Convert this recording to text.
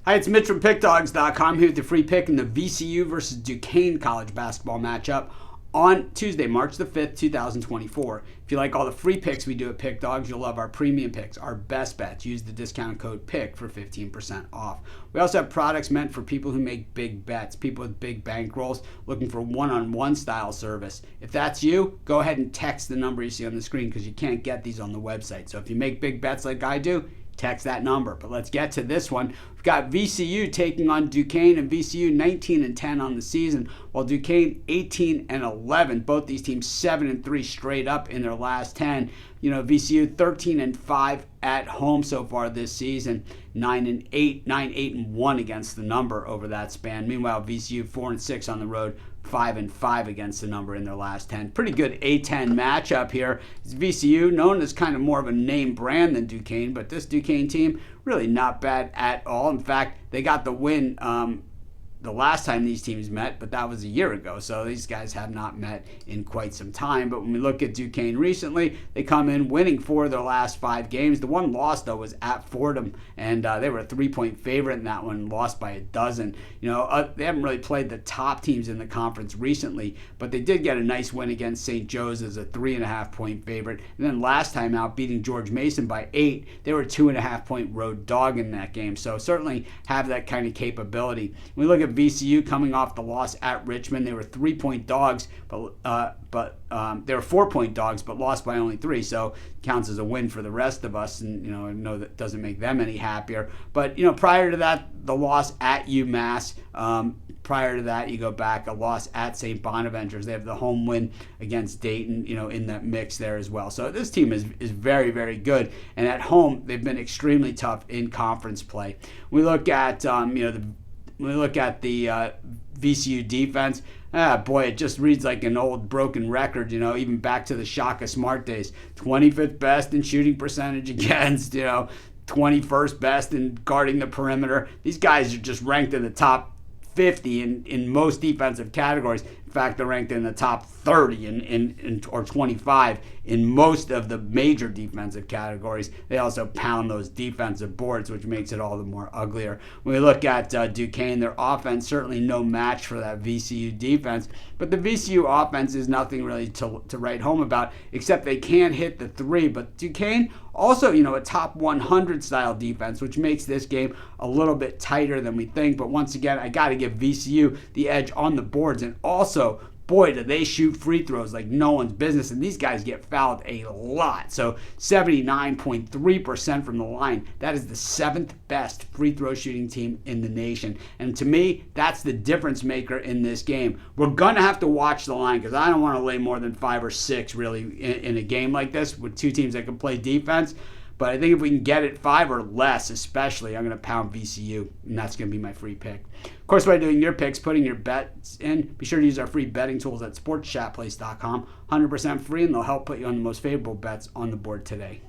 Hi, it's Mitch from Pickdawgz.com here with the free pick in the VCU versus Duquesne college basketball matchup on Tuesday, March the 5th, 2024. If you like all the free picks we do at Pick Dawgz, you'll love our premium picks, our best bets. Use the discount code PICK for 15% off. We also have products meant for people who make big bets, people with big bankrolls looking for one-on-one style service. If that's you, go ahead and text the number you see on the screen because you can't get these on the website. So if you make big bets like I do, text that number. But let's get to this one. We've got VCU taking on Duquesne, and VCU 19-10 on the season, while Duquesne 18-11. Both these teams 7-3 straight up in their last 10. VCU 13-5 at home so far this season, 9-8 against the number over that span. Meanwhile, VCU 4-6 on the road, 5-5 against the number in their last 10. Pretty good A10 matchup here. It's VCU, known as kind of more of a name brand than Duquesne, but this Duquesne team really not bad at all. In fact, they got the win the last time these teams met, but that was a year ago. So these guys have not met in quite some time. But when we look at Duquesne recently, they come in winning 4 of their last 5 games. The one loss, though, was at Fordham, and they were a 3-point favorite in that one, lost by a dozen. They haven't really played the top teams in the conference recently, but they did get a nice win against St. Joe's as a 3.5-point favorite. And then last time out, beating George Mason by 8, they were a 2.5-point road dog in that game. So certainly have that kind of capability. When we look at VCU coming off the loss at Richmond, they were 3-point dogs, but they were 4-point dogs, but lost by only 3. So counts as a win for the rest of us, and I know that doesn't make them any happier. But prior to that, the loss at UMass. Prior to that, you go back, a loss at St. Bonaventures. They have the home win against Dayton, in that mix there as well. So this team is very, very good. And at home, they've been extremely tough in conference play. We look at the VCU defense, it just reads like an old broken record, even back to the Shaka Smart days. 25th best in shooting percentage against, 21st best in guarding the perimeter. These guys are just ranked in the top 50 in most defensive categories. In fact, they're ranked in the top 30 or 25 in most of the major defensive categories. They also pound those defensive boards, which makes it all the more uglier. When we look at Duquesne, their offense certainly no match for that VCU defense, but the VCU offense is nothing really to write home about, except they can't hit the 3. But Duquesne also, a top 100 style defense, which makes this game a little bit tighter than we think. But once again, I got to give VCU the edge on the boards, and also, boy, do they shoot free throws like no one's business, and these guys get fouled a lot. So 79.3% from the line. That is the 7th best free throw shooting team in the nation. And to me, that's the difference maker in this game. We're going to have to watch the line because I don't want to lay more than 5 or 6 really in a game like this with two teams that can play defense. But I think if we can get it 5 or less, especially, I'm going to pound VCU, and that's going to be my free pick. Of course, by doing your picks, putting your bets in, be sure to use our free betting tools at sportschatplace.com. 100% free, and they'll help put you on the most favorable bets on the board today.